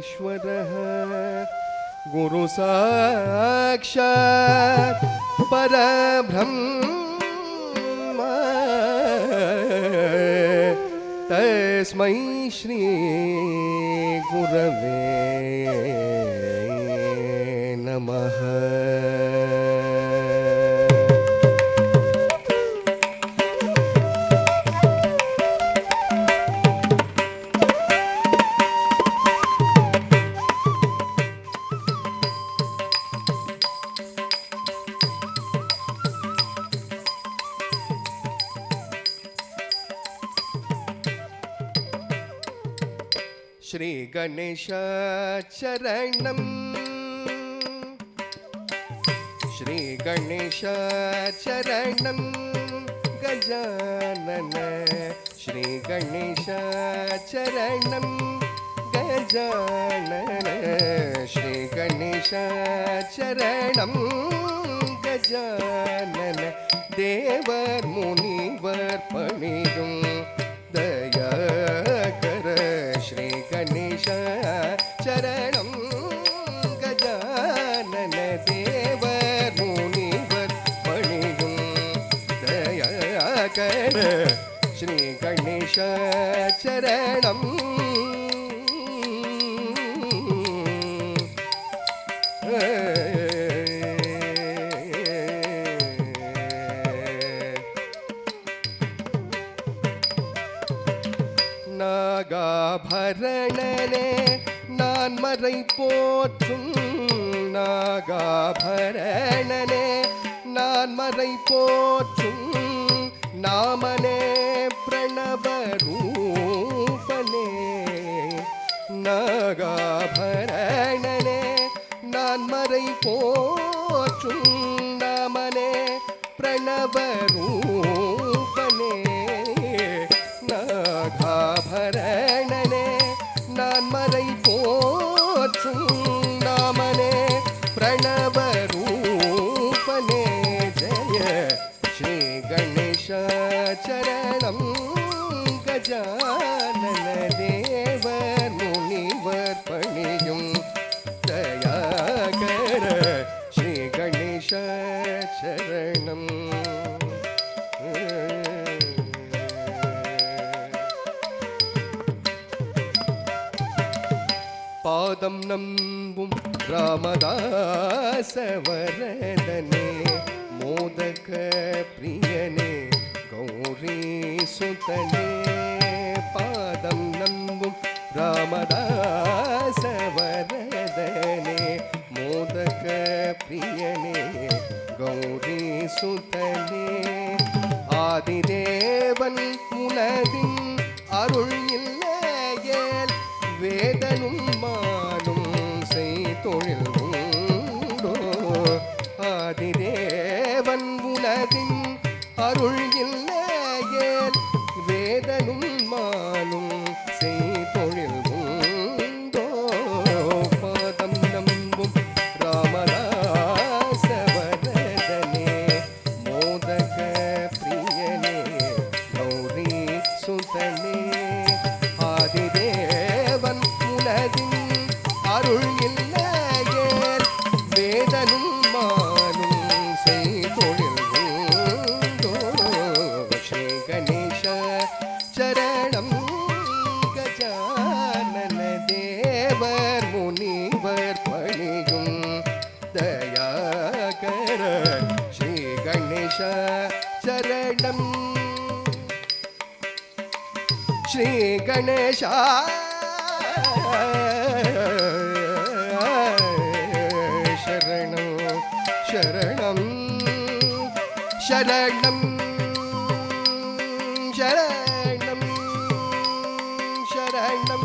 परमेश्वरः गुरु साक्षात् परब्रह्म तस्मै श्री गुरवे नमः। श्री गणेश चरणं श्री गणेश चरणं गजानन श्री गणेश चरणं गजानन श्री गणेश चरणं गजानन देवर मुनिवर पणियुं दयाकर श्री गणेश चरणं गजानन देवर मुनिवर पणियुं दयाकर श्री गणेश चरणं நாகாபரணனே நான் மறை போற்றும் நாகாபரணனே நான் மறை போற்றும் நாமனே பிரணவ ரூபனே நாகாபரணனே நான் மறை போற்றும் நாமனே பிரணவ ரூபனே நாகாபரணனே நான் மறை போற்றும் நாமனே பிரணவ ரூபனே ஜய ஸ்ரீ கணேஷ சரணம் கஜானன தேவர் முனிவர் பணியும் தயாகர ஸ்ரீ கணேஷ சரணம் பாதம் நம்பும் ராமதாச வரதனே மோதக பிரியனே கௌரி சுதனே பாதம் நம்பும் ராமதாச வரதனே மோதக பிரியனே கௌரி சுதனே ஆதிதேவன் உலகின் அருள் இல்லையேல் வேதனும் மானும் செய்தொழில் உண்டோ ஆதிதேவன் உலகின் அருள் இல்லையேல் வேதனும் மானும் செய்தொழில் உண்டோ பாதம் நம்பும் ராமதாச வரதனே மோதக பிரியனே கௌரி சுதனே ஆதிதேவன் உலகின் அருள் இல்லையேல் வேதனும் மானும் செய்தொழில் உண்டோ ஸ்ரீ கணேஷ சரணம் கஜானன தேவர் முனிவர் பணியும் தயாகர ஸ்ரீ கணேஷ சரணம் श्री गणेश शरणं शरणं शरणं शरणं शरणं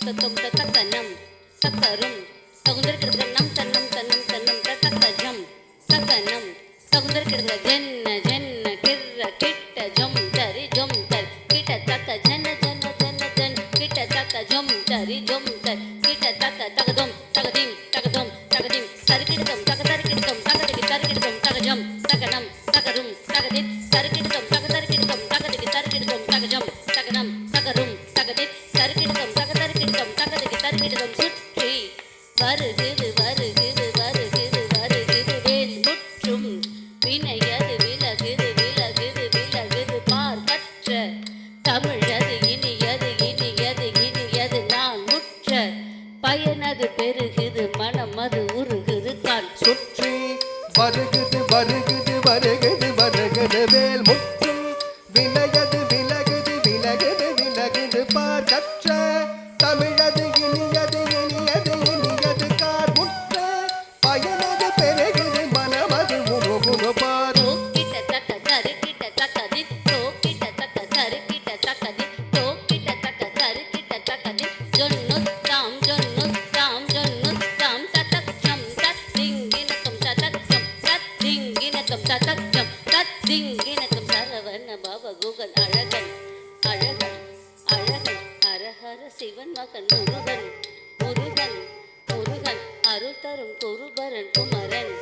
தத்தம் தத்தனம் தத்தரும் தகுந்தற்கிற நம் தன்னம் தன்னம் தன்னம் தத்தஜம் தத்தனம் தகுந்தற்கிற ஜென்ன ஜென்ன கிர்ர கிட்ட ஜம் தரி ஜம் தர் கிட்ட தத்த ஜன ஜன ஜன ஜன் கிட்ட தத்த ஜம் தரி ஜம் தர் கிட்ட தத்த தகதம் தகதிம் தகதம் தகதிம் தரிக்கிடுதம் தகதரிக்கிடுதம் தகதிக்கு தரிக்கிடுதம் தகஜம் தகனம் தகரும் தகதித் தரிக்கிடுதம் தகதரிக்கிடுதம் தகதிக்கு தரிக்கிடுதம் தகஜம் தகனம் தகரும் தகதித் தரிக்கிடுதம் தகதரிக்கிடுதம் தகதிக்கு தரிக்கிடுதம் சுற்றி வருகுது வருகுது வருகுது வருகுது வேல் முற்றும் வினையது விலகுது விலகுது விலகுது பார் கற்ற தமிழது இனியது இனியது இனியது நான் முற்ற பயனது பெருகுது மனம் அது உருகுது தான் சுற்றி வருகுது வருகுது வருகுது வருகுது வேல் முற்றும் வினையது விலகுது விலகுது விலகுது பார் கற்ற தமிழது இனியது இனியது இனியது கார் முற்ற பயனது பெருகுது மனமது உருகுது பார் தோக்கிட்ட தக்க தருக்கிட்ட தக்கதி தோக்கிட்ட தக்க தருக்கிட்ட தக்கதி தோக்கிட்ட தக்க தருக்கிட்ட தக்கதி ஜொன்னுத்தாம் ஜொன்னுத்தாம் ஜொன்னுத்தாம் தத்தச்சம் தத்திங்கினக்கம் தத்தச்சம் தத்திங்கினக்கம் தத்தச்சம் தத்திங்கினக்கம் சரவண பவ குகன் அழகன் அழகன் அழகன் ஹரஹர சிவன் மகன் முருகன் முருகன் முருகன் அருள் தரும் குருபரன் குமரன்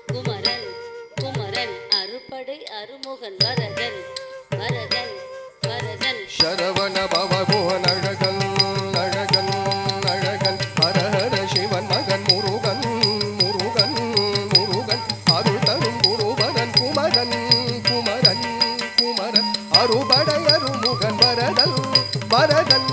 குமரன் குமரன் அறுபடை அருமுகன் வரதன் வரதன் வரதன் சரவண பவகுகன் அழகன் அழகன் அழகன் ஹரஹர சிவன் மகன் முருகன் முருகன் முருகன் அருள் தரும் குருபரன் குமரன் குமரன் குமரன் அறுபடை அருமுகன் வரதன் வரதன்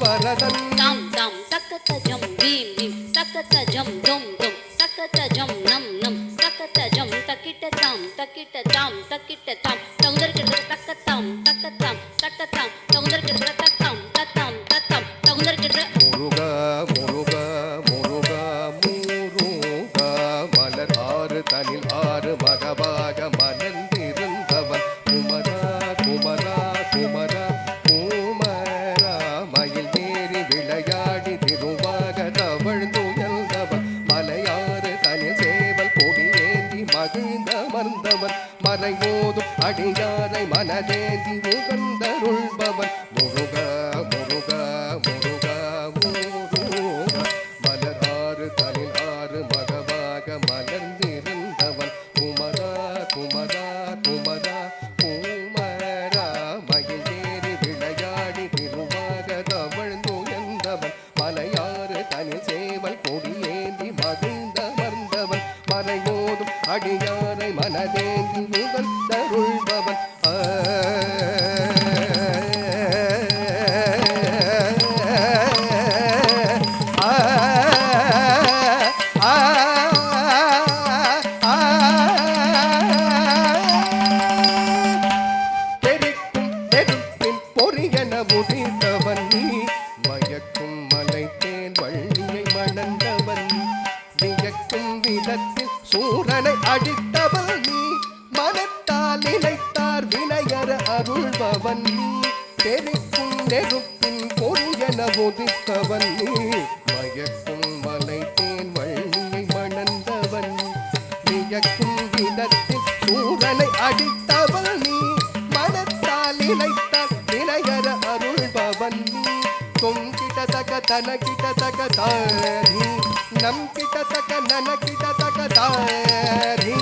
வரதன் தாம் தாம் தக்கத்தஜம் பீம் பீம் தக்கத்தஜம் தும் தும் தக்கத்தஜம் நம் நம் தக்கத்தஜம் தக்கிட்ட தாம் தக்கிட்ட தாம் தக்கிட்ட தாம் தகுந்தற்கிற தக்கத்தாம் தக்கத்தாம் தக்கத்தாம் தகுந்தற்கிற தத்தாம் தத்தாம் தத்தாம் தகுந்தற்கிற முருகா முருகா முருகா முருகா மலர் ஆறு தனில் ஆறு மகபாக மலர்ந்திருந்தவன் குமரா குமரா குமரா குமரா மயில் ஏறி விளையாடி திருவாக தவழ்ந்துயர்ந்தவன் மலையாறு தனில் சேவல் கொடியேந்தி மகிழ்ந்தமர்ந்தவன் மலை மோதும் அடியாரை மனதேந்தி உகந்தருள்பவன் முருகா முருகா முருகா முருகா மலராறு தனிலாறு மகவாக மலர்ந்திருந்தவன் குமரா குமரா குமரா குமரா மயில் ஏறி விளையாடி திருவாக தவழ்ந்துயர்ந்தவன் மலையாறு தனில் சேவல் கொடியேந்தி மகிழ்ந்தமர்ந்தவன் மலை மோதும் அடியாரை மனதேந்தி உகந்தருள்பவன் தெரிக்கும் நெருப்பின் பொறியென உதிர்ந்தவன் நீ மயக்கும் மலைத்தேன் வள்ளியை மணந்தவன் வியக்கும் விதத்தில் சூரனை அடித்தவன் நீ மனத்தால் நினைத்தார் வினையற அருள்பவன் நீ தெரிக்கும் நெருப்பின் பொறியென உதிர்த்தவன் நீ மயக்கும் மலைத்தேன் வள்ளியை மணந்தவன் வியக்கும் விதத்தில் சூரனை அடித்தவன் நீ மனத்தால் நினைத்தார் வினையற அருள்பவன் நீ தொங்கிட தக தனகிட தக தாரி நம் கிட்ட தக நனகிட தக தாரி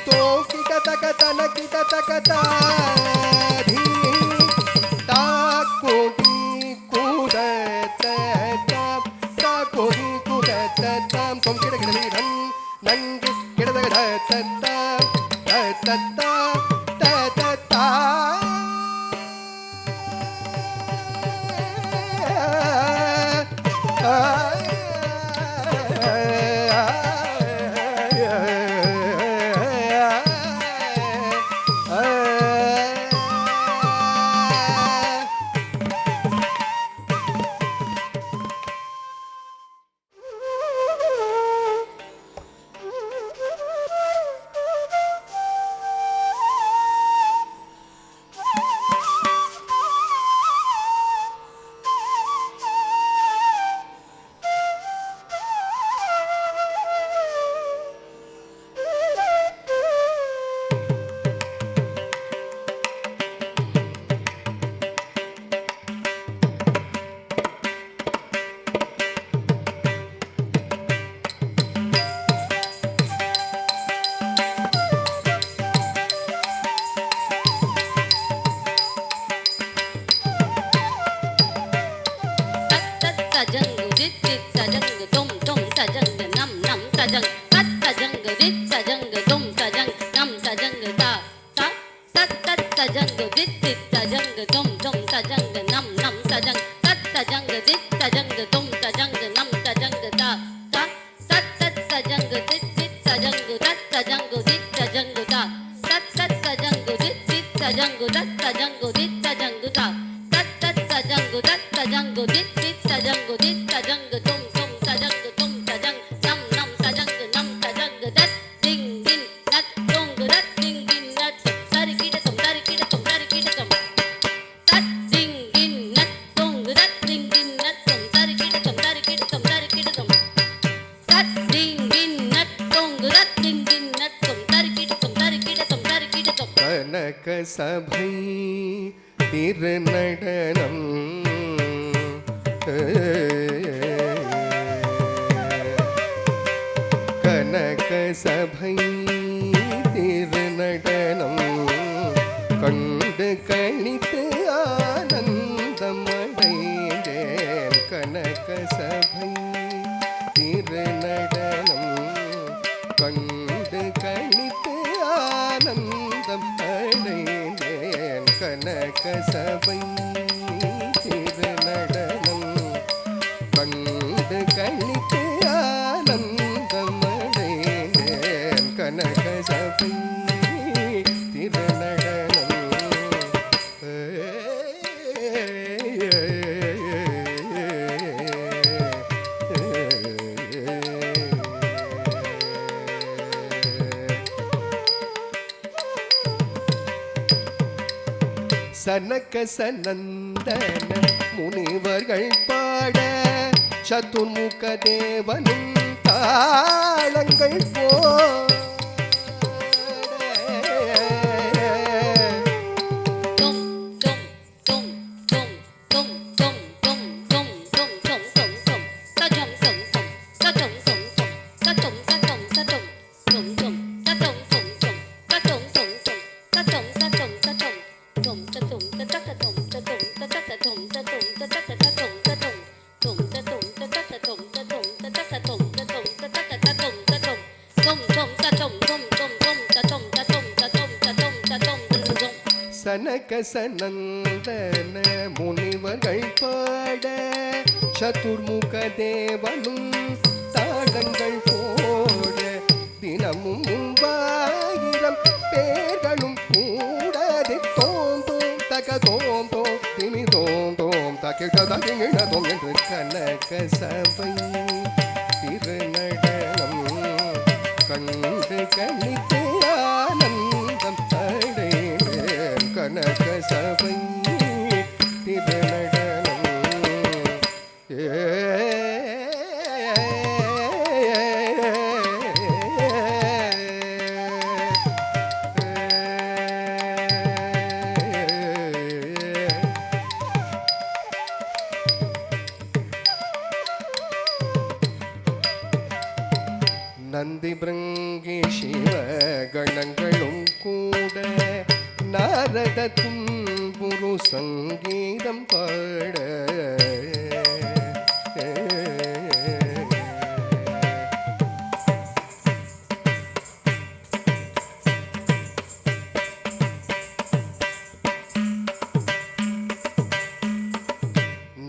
தோங்கிட தக தனகிட தக தாரி தாக்கோடி கூடத்தாம் தாக்கோடி கூடத்தாம் தொங்கிட கிடலீரன் நன்கு கிடதக தத்தாம் தத்தா தத்தா தஜங்கு தித் தித் தஜங்கு தொம் தொம் தஜங்கு நம் நம் தஜங் தத் தஜங்கு தித் தஜங்கு தொம் தஜங்கு நம் தஜங்கு தா தா தத் தத் தஜங்கு தித் தித் தஜங்கு தத் தஜங்கு தித் தஜங்கு தா தத் தத் தஜங்கு தித் தித் தஜங்கு தத் தஜங்கு தித் தஜங்கு தா தத் தத் தஜங்கு தத் தஜங்கு தித் தித் தஜங்கு தித் தஜங்கு தொம் தொம் தஜங்கு தொம் தஜங் நம் நம் தஜங்கு நம் தஜங்கு தத் திங் தின் நத் தொங்கு தத் திங் தின் நத் தரிக்கிடத்தும் தரிக்கிடத்தும் தரிக்கிடத்தும் தத் திங் தின் நத் தொங்கு தத் திங் தின் நத்தும் தரிக்கிடத்தும் தரிக்கிடத்தும் தரிக்கிடத்தும் தத் திங் தின் நத் தொங்கு தத் திங் தின் நத்தும் தரிக்கிடத்தும் தரிக்கிடத்தும் தரிக்கிடத்தும் கனக சபை திருநடனம் கனக சபை திருநடனம் கண்டு கணித்து ஆனந்தம் அடைந்தேன் கனக சபை திருநடனம் கண்டு கணித்து ஆனந்தம் அடைந்தேன் கனக சபை திருநடனம் கண்டு கணித்து ஆனந்தம் அடைந்தேன் கனக சபை திருநடனம் சனக சனந்தன முனிவர்கள் பாட சதுர்முக தேவனும் தாளங்கள் போட தொம் தொம் தொம் தொம் தொம் தொம் தொம் தொம் தொம் தொம் தொம் தொம் தஜம் தொம் தொம் தஜம் தொம் தொம் தஜம் தஜம் தஜம் தொம் தொம் தஜம் தொம் தொம் தஜம் தொம் தொம் தஜம் தஜம் தஜம் தொம் தஜம் தஜக தொம் தஜம் தஜக தொம் தஜம் தஜக தஜம் தஜம் தொம் தஜம் தஜக தொம் தஜம் தஜக தொம் தஜம் தஜக தஜம் தஜம் தொம் தொம் தஜம் தொம் தொம் தொம் தஜம் தஜம் தஜம் தஜம் தஜம் தஜம் சனக சனந்தன முனிவர்கள் பாட சதுர்முக தேவனும் தாளங்கள் போட தினமும் மூவாயிரம் பேர்களும் கூடதி தோம் தோம் தக தோம் தோம் திமி தோம் தோம் தகிட தகிட தோம் என்று கனக சபை திருநடனம் கண்டு கணித்து ஆனந்தம் அடைந்தேன் கனக சபை திருநடனம் நந்தி பிருங்கி சிவ கணங்களும் கூட நாரத தும்புரு சங்கீதம் பாட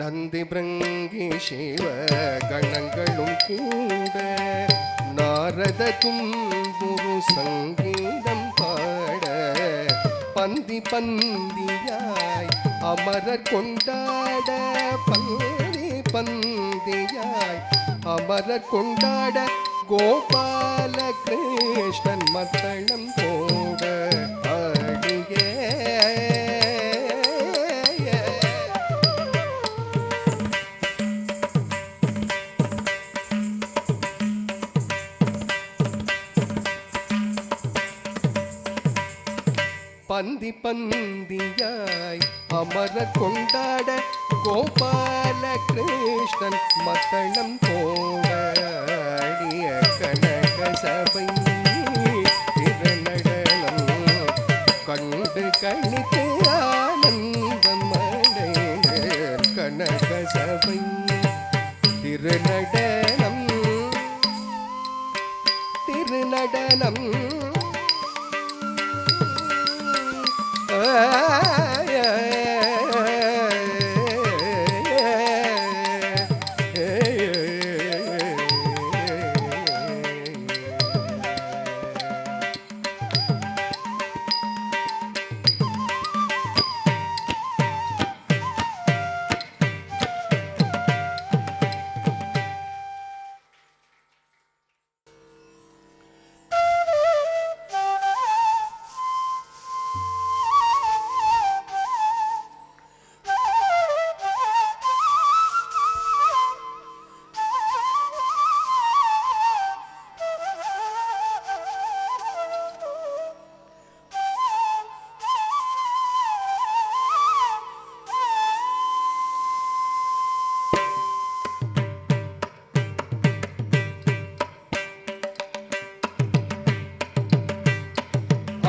நந்தி பிருங்கி சிவ கணங்களும் கூட நாரத தும்புரு சங்கீதம் பாட பந்தி பந்தியாய் அமரர் கொண்டாட பந்தி பந்தியாய் அமரர் கொண்டாட கோபால கிருஷ்ணன் மத்தளம் போட ஆடிய பந்தி பந்தியாய் அமர கொண்டாட கோபால கிருஷ்ணன் மத்தளம் போடிய கனக சபை திருநடனம் கண்டு கணித்து ஆனந்தம் அடைந்தேன் கனக சபை திருநடனம் திருநடனம்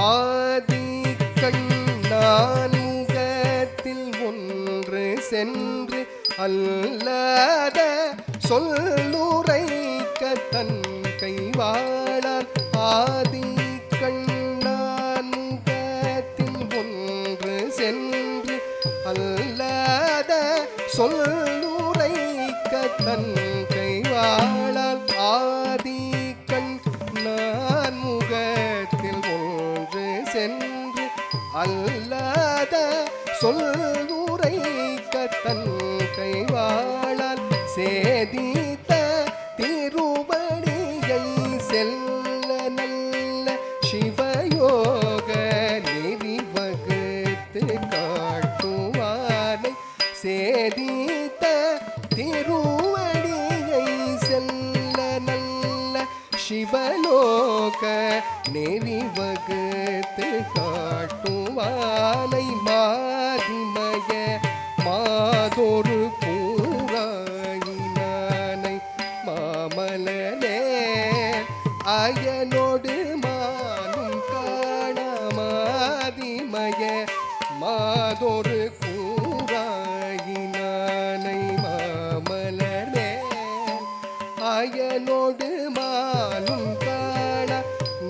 ஆதி கண்ணான் முகத்தில் ஒன்று சென்று அல்லாத சொல்லுரைக்க தன் கைவாளால் ஆதி கண்ணான் முகத்தில் ஒன்று சென்று அல்லாத சொல்லுரைக்க தன் கைவாளால் ஆதி கண்ணான் முகத்தில் ஒன்று சென்று அல்லாத சொல்லுரைக்க தன் கைவாளால் சேதித்த திருவடியை செல்ல நல்ல சிவயோக நெறி வகுத்து காட்டுவானை சேதித்த திருவடியை செல்ல நல்ல சிவலோக நெறி வகுத்து காட்டுவானை மாதிமய மாதொரு கூறாயினானை மாமலனே அயனோடு மானும் காணாமதிமய மாதொரு கூறாயினானை மாமலனே அயனோடு மானும் காண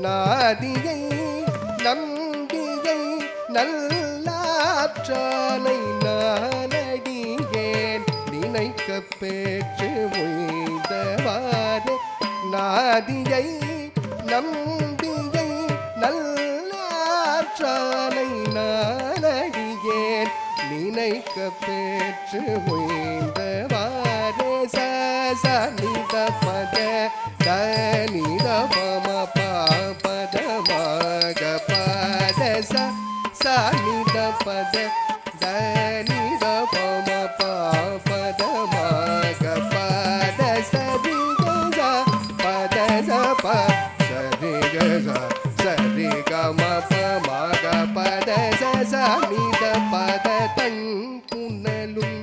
நாதியை நம்பியை நல்லாற்றானை நானடியேன் நினைக்க பெற்று உய்தவாறு நாதியை நம்பியை நல்லாற்றானை நானடியேன் நினைக்க பெற்று உய்தவாறு சனித பத தனித பம பத மக பத சனித பத தனித பம பத மக பத சரி கஜ பத சப சரி கஜ சரி கம மக பத சனித பத தன் புனலும்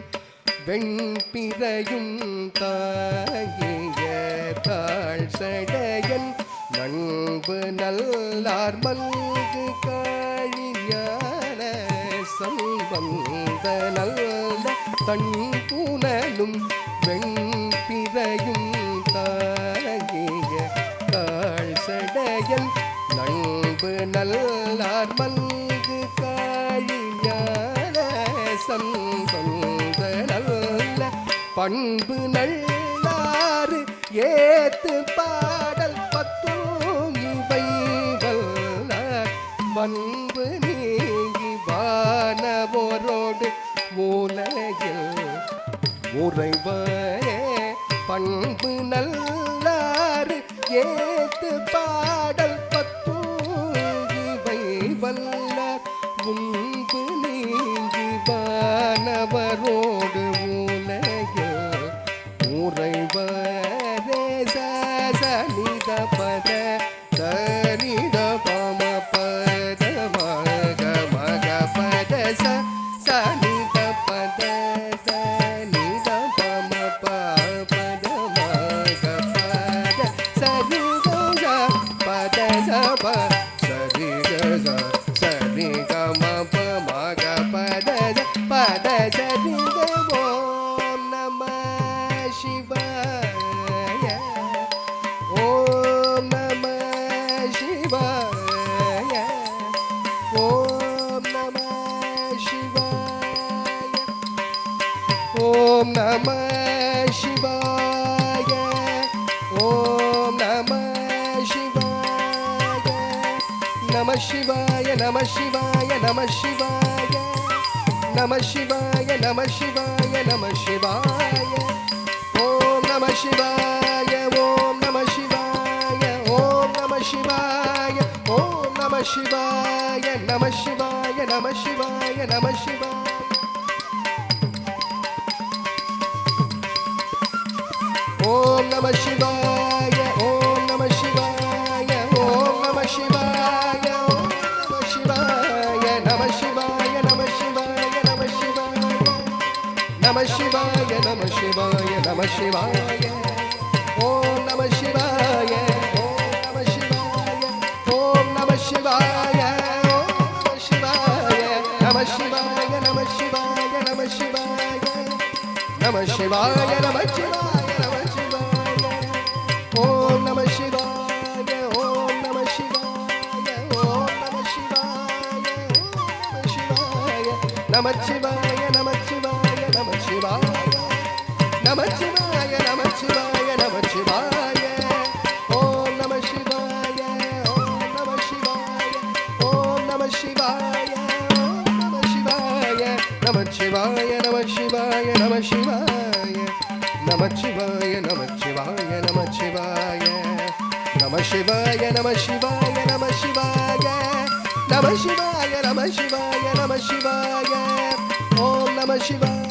வெண்பிறையும் தாங்கிய தாழ் சடையன் நண்பு நல்லார் மல்கு காழிஞான சம்பந்த நல்ல தன் புனலும் வெண்பிறையும் தாங்கிய தாழ் சடையன் நண்பு நல்லார் மல்கு காழிஞான சம்பந்த நல்ல பண்பு நல்லாறு ஏத்து பாடல் பத்தும் இவை வல்லார் பண்பு நீங்கி வானவோரோடு உலகில் உறைவரே பண்பு நல்லாறு ஏத்து பாடல் பத்தும் இவை வல்லார் முன்பு நீங்கி வானவரோடு உலகில் உறைவரே சனித பத தனித பம பத மக மக பத சனித பத தனித பம பத மக பத சரி கஜ பத சப சரி கஜ சரி கம மக பத பத சரி ஓம் நம சிவாய ஓம் நம சிவாய நம சிவாய நம சிவாய நம சிவாய நம சிவாய நம சிவாய நம சிவாய ஓம் நம சிவாய ஓம் நம சிவாய ஓம் நம சிவாய ஓம் நம சிவாய நம சிவாய நம சிவாய நம சிவாய ஓம் நம சிவாய ஓம் நம சிவாய ஓம் நம சிவாய ஓம் நம சிவாய நம சிவாய நம சிவாய நம சிவாய நம சிவாய நம சிவாய ஓம் நம சிவாய ஓம் நம சிவாய ஓம் நம சிவாய ஓம் நம சிவாய நம சிவாய நம சிவாய நம சிவாய நம சிவாய நம சிவாய நம சிவாய ஓம் நம சிவாய ஓம் நம சிவாய ஓம் நம சிவாய ஓம் நம சிவாய நம சிவாய நம சிவாய நம சிவாய நம சிவாய நம சிவாய ஓம் நம சிவாய ஓம் நம சிவாய ஓம் நம சிவாய ஓம் நம சிவாய நம சிவாய நம சிவாய நம சிவாய நம சிவாய நம சிவாய நம சிவாய நம சிவாய நம சிவாய நம சிவாய நம சிவாய நம சிவாய நம சிவாய ஓம் நம சிவாய